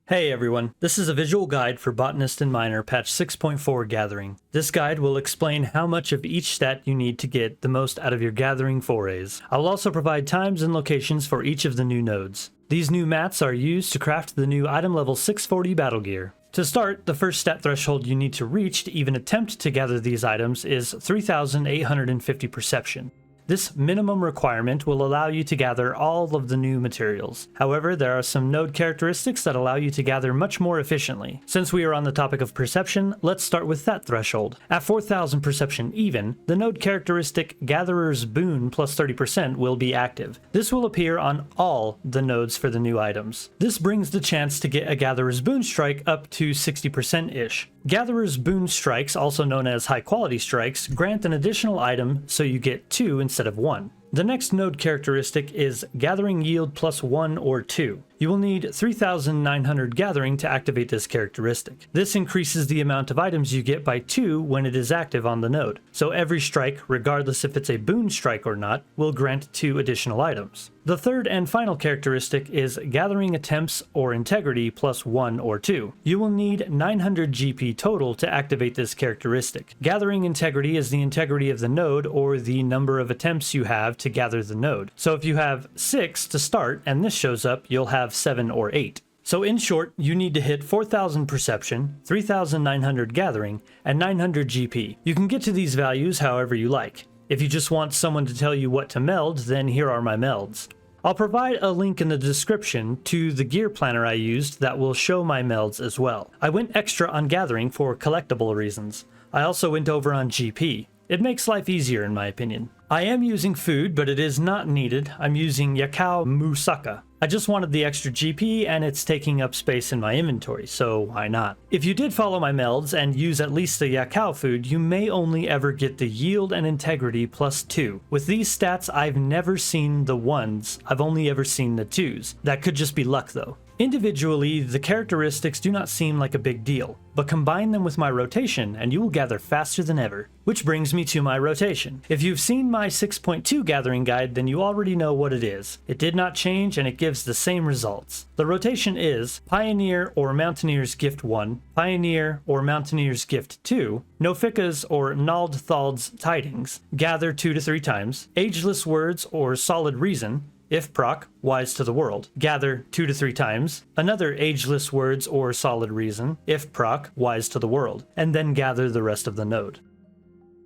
Hey everyone, this is a visual guide for Botanist and Miner patch 6.4 Gathering. This guide will explain how much of each stat you need to get the most out of your gathering forays. I will also provide times and locations for each of the new nodes. These new mats are used to craft the new item level 640 battle gear. To start, the first stat threshold you need to reach to even attempt to gather these items is 3,850 perception. This minimum requirement will allow you to gather all of the new materials. However, there are some node characteristics that allow you to gather much more efficiently. Since we are on the topic of perception, let's start with that threshold. At 4,000 perception even, the node characteristic Gatherer's Boon plus 30% will be active. This will appear on all the nodes for the new items. This brings the chance to get a Gatherer's Boon strike up to 60%-ish. Gatherer's Boon strikes, also known as high quality strikes, grant an additional item so you get 2 instead of 1. The next node characteristic is Gathering Yield plus 1 or 2. You will need 3,900 gathering to activate this characteristic. This increases the amount of items you get by 2 when it is active on the node. So every strike, regardless if it's a boon strike or not, will grant 2 additional items. The third and final characteristic is Gathering Attempts or Integrity plus 1 or 2. You will need 900 GP total to activate this characteristic. Gathering Integrity is the integrity of the node or the number of attempts you have to gather the node. So if you have 6 to start and this shows up, you'll have 7 or 8. So in short, you need to hit 4,000 perception, 3,900 gathering, and 900 GP. You can get to these values however you like. If you just want someone to tell you what to meld, then here are my melds. I'll provide a link in the description to the gear planner I used that will show my melds as well. I went extra on gathering for collectible reasons. I also went over on GP. It makes life easier in my opinion. I am using food, but it is not needed. I'm using Yakao Musaka. I just wanted the extra GP and it's taking up space in my inventory, so why not? If you did follow my melds and use at least the Yakao food, you may only ever get the yield and integrity plus 2. With these stats, I've never seen the 1s, I've only ever seen the 2s. That could just be luck though. Individually, the characteristics do not seem like a big deal, but combine them with my rotation and you will gather faster than ever. Which brings me to my rotation. If you've seen my 6.2 gathering guide, then you already know what it is. It did not change and it gives the same results. The rotation is Pioneer or Mountaineer's Gift 1, Pioneer or Mountaineer's Gift 2, Nofica's or Nald Thald's Tidings, gather 2 to 3 times, Ageless Words or Solid Reason, if proc, Wise to the World, gather 2 to 3 times, another Ageless Words or Solid Reason, if proc, Wise to the World, and then gather the rest of the node.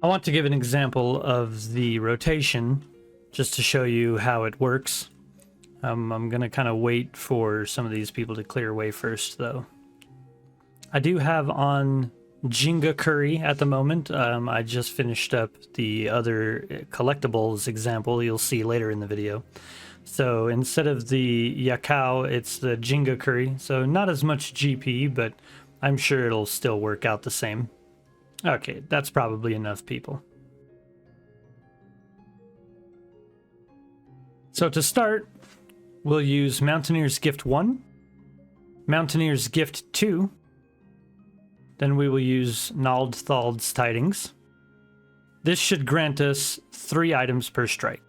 I want to give an example of the rotation, just to show you how it works. I'm going to kind of wait for some of these people to clear away first, though. I do have on Jinga Curry at the moment. I just finished up the other collectibles example you'll see later in the video. So instead of the Yakao, it's the Jinga Curry. So not as much GP, but I'm sure it'll still work out the same. Okay, that's probably enough people. So to start, we'll use Mountaineer's Gift 1, Mountaineer's Gift 2, then we will use Nald Thald's Tidings. This should grant us 3 items per strike.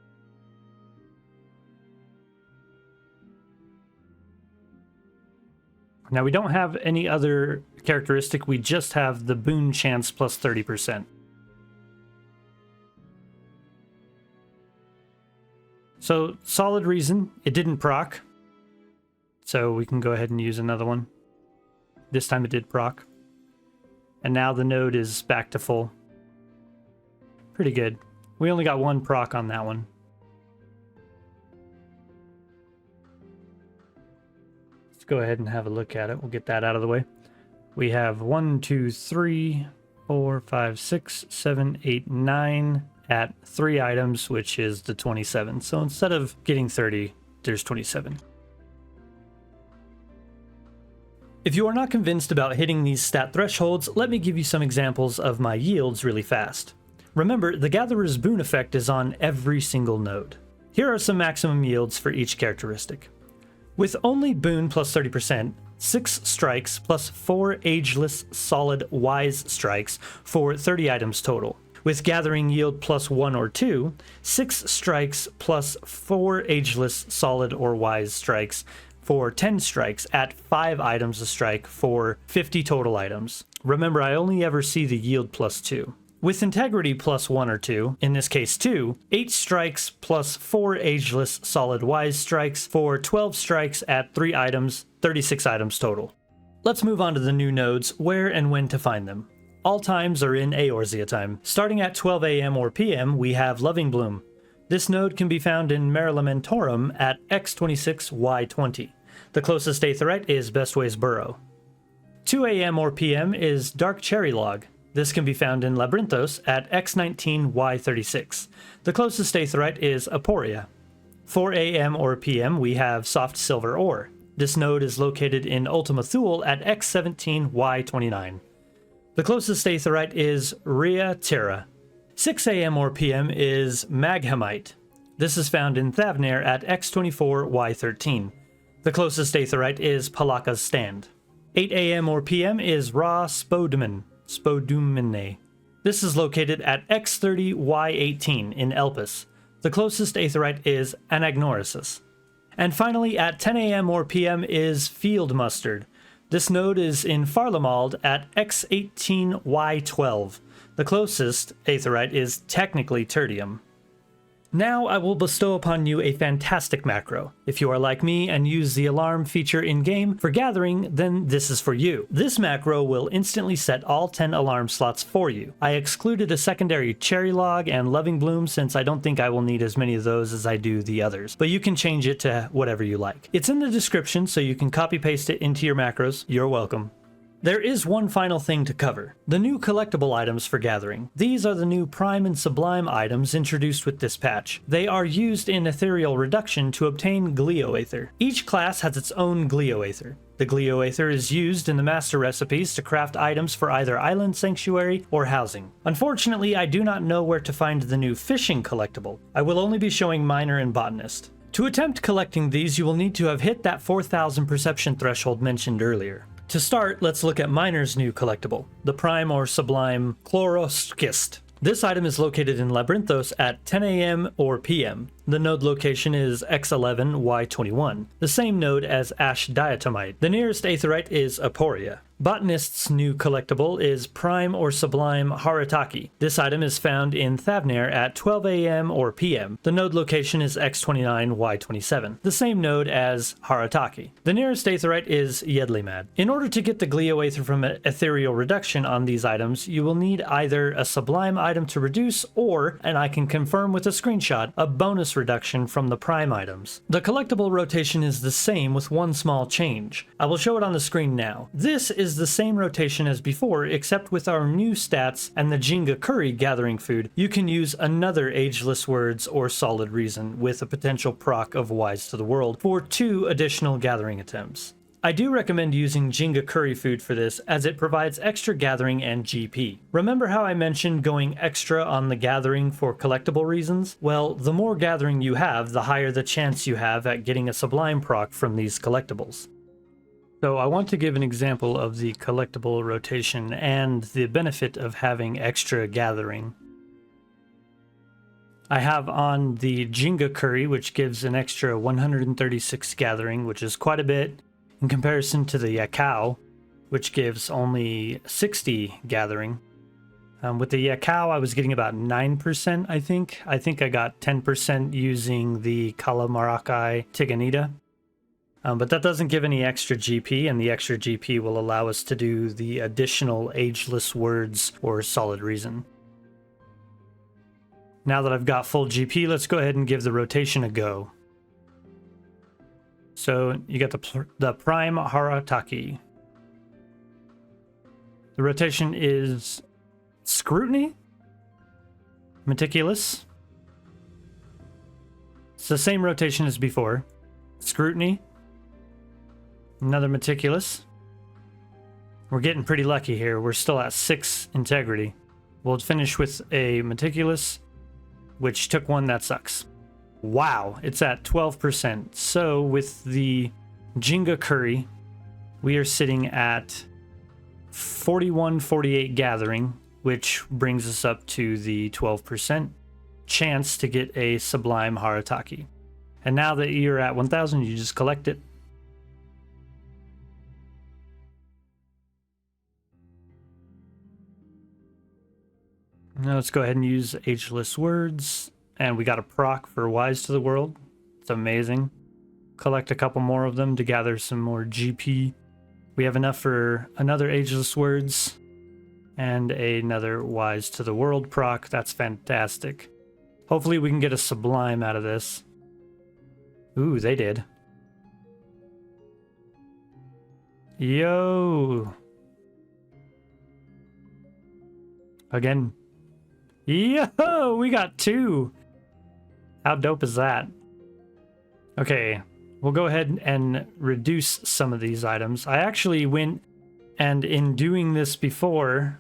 Now we don't have any other characteristic, we just have the boon chance plus 30%. So, Solid Reason, it didn't proc, so we can go ahead and use another one. This time it did proc. And now the node is back to full. Pretty good. We only got 1 proc on that one. Let's go ahead and have a look at it. We'll get that out of the way. We have 1, 2, 3, 4, 5, 6, 7, 8, 9 at 3 items, which is the 27. So instead of getting 30, there's 27. If you are not convinced about hitting these stat thresholds, let me give you some examples of my yields really fast. Remember, the Gatherer's Boon effect is on every single node. Here are some maximum yields for each characteristic. With only Boon plus 30%, 6 strikes plus 4 Ageless Solid Wise strikes for 30 items total. With Gathering Yield plus 1 or 2, 6 strikes plus 4 Ageless Solid or Wise strikes for 10 strikes at 5 items a strike for 50 total items. Remember, I only ever see the yield +2. With integrity +1 or 2, in this case 2, 8 strikes plus 4 ageless solid wise strikes for 12 strikes at 3 items, 36 items total. Let's move on to the new nodes, where and when to find them. All times are in Eorzea time. Starting at 12 AM or PM, we have Loving Bloom. This node can be found in Merilamentorum at X26Y20. The closest Aetheryte is Bestway's Burrow. 2 AM or PM is DrkChryLog. This can be found in Labyrinthos at X19Y36. The closest Aetheryte is Aporia. 4 AM or PM we have Softsilver ore. This node is located in Ultima Thule at X17Y29. The closest Aetheryte is Rhea Terra. 6 AM or PM is Maghemite. This is found in Thavnair at X24Y13. The closest Aetheryte is Palaka's Stand. 8 AM or PM is Raw Spodumene. This is located at X30Y18 in Elpis. The closest Aetheryte is Anagnorisis. And finally, at 10 AM or PM is Field Mustard. This node is in Farlamald at X18Y12. The closest Aetheryte is technically Tertium. Now I will bestow upon you a fantastic macro. If you are like me and use the alarm feature in-game for gathering, then this is for you. This macro will instantly set all 10 alarm slots for you. I excluded a secondary ChryLog and Loving Bloom since I don't think I will need as many of those as I do the others, but you can change it to whatever you like. It's in the description so you can copy paste it into your macros. You're welcome. There is one final thing to cover. The new collectible items for gathering. These are the new Prime and Sublime items introduced with this patch. They are used in Aetherial Reduction to obtain Glioaether. Each class has its own Glioaether. The Glioaether is used in the master recipes to craft items for either Island Sanctuary or housing. Unfortunately, I do not know where to find the new Fishing collectible. I will only be showing Miner and Botanist. To attempt collecting these, you will need to have hit that 4,000 perception threshold mentioned earlier. To start, let's look at Miner's new collectible, the Prime or Sublime Chloroskist. This item is located in Labyrinthos at 10 AM or PM. The node location is X11Y21, the same node as Ash Diatomite. The nearest Aetheryte is Aporia. Botanist's new collectible is Prime or Sublime Harataki. This item is found in Thavnair at 12 AM or PM. The node location is X29Y27, the same node as Harataki. The nearest Aetheryte is Yedlimad. In order to get the Glioaether from Aetherial Reduction on these items, you will need either a Sublime item to reduce or, and I can confirm with a screenshot, a bonus reduction from the Prime items. The collectible rotation is the same with one small change. I will show it on the screen now. This is the same rotation as before, except with our new stats and the Jinga Curry gathering food, you can use another Ageless Words or Solid Reason with a potential proc of Wise to the World for 2 additional gathering attempts. I do recommend using Jinga Curry food for this as it provides extra gathering and GP. Remember how I mentioned going extra on the gathering for collectible reasons? Well, the more gathering you have, the higher the chance you have at getting a Sublime proc from these collectibles. So I want to give an example of the collectible rotation and the benefit of having extra gathering. I have on the Jinga Curry, which gives an extra 136 gathering, which is quite a bit in comparison to the Yakao, which gives only 60 gathering. With the Yakao, I was getting about 9%, I think. I think I got 10% using the Kalamarakai Tiganita. But that doesn't give any extra GP, and the extra GP will allow us to do the additional Ageless Words or Solid Reason. Now that I've got full GP, let's go ahead and give the rotation a go. So you got the Prime Harataki. The rotation is Scrutiny, Meticulous. It's the same rotation as before. Scrutiny. Another Meticulous. We're getting pretty lucky here. We're still at 6 integrity. We'll finish with a Meticulous, which took one that sucks. Wow, it's at 12%. So with the Jinga Curry, we are sitting at 41-48 gathering, which brings us up to the 12% chance to get a Sublime Harataki. And now that you're at 1000, you just collect it. Now let's go ahead and use ageless words. And we got a proc for Wise to the World. It's amazing. Collect a couple more of them to gather some more GP. We have enough for another ageless words and another Wise to the World proc. That's fantastic. Hopefully we can get a Sublime out of this. Ooh, they did. Yo. Again. Yo, we got 2. How dope is that? Okay, we'll go ahead and reduce some of these items. I actually went, and in doing this before,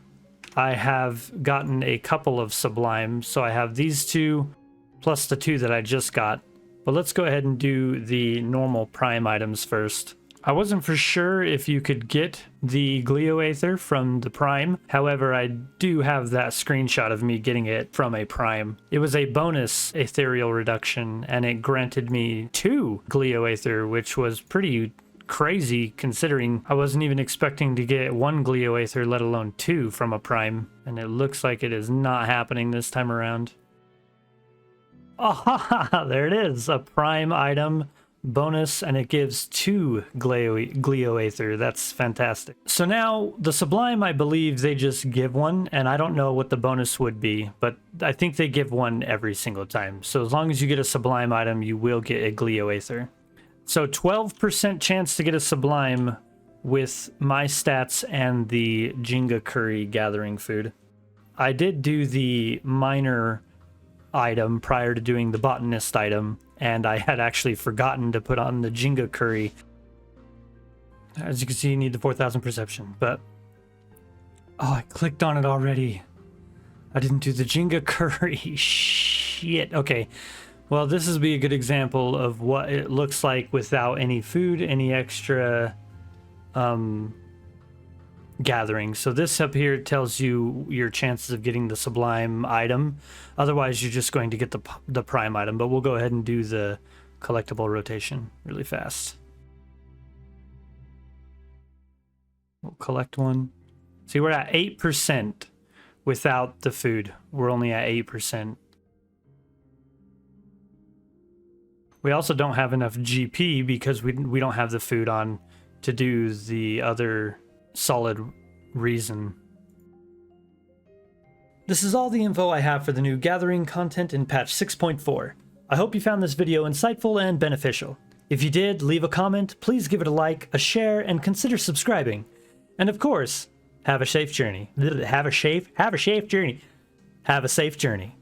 I have gotten a couple of Sublimes. So I have these 2 plus the 2 that I just got. But let's go ahead and do the normal Prime items first. I wasn't for sure if you could get the Glioaether from the Prime. However, I do have that screenshot of me getting it from a Prime. It was a bonus Aetherial Reduction, and it granted me 2 Glioaether, which was pretty crazy considering I wasn't even expecting to get 1 Glioaether, let alone 2 from a Prime. And it looks like it is not happening this time around. Ah, there it is, a Prime item. Bonus, and it gives 2 Glioaether. That's fantastic. So now the Sublime, I believe they just give 1, and I don't know what the bonus would be, but I think they give 1 every single time. So as long as you get a Sublime item, you will get a Glioaether. So 12% chance to get a Sublime with my stats and the Jinga Curry gathering food. I did do the Miner item prior to doing the Botanist item, and I had actually forgotten to put on the Jinga Curry. As you can see, you need the 4,000 perception, but... Oh, I clicked on it already. I didn't do the Jinga Curry. Shit. Okay. Well, this would be a good example of what it looks like without any food, any extra gathering. So this up here tells you your chances of getting the Sublime item. Otherwise, you're just going to get the Prime item. But we'll go ahead and do the Collectible Rotation really fast. We'll collect one. See, we're at 8% without the food. We're only at 8%. We also don't have enough GP because we don't have the food on to do the other solid reason. This is all the info I have for the new gathering content in patch 6.4. I hope you found this video insightful and beneficial. If you did, leave a comment, please give it a like, a share, and consider subscribing. And of course, have a safe journey. Have a safe journey.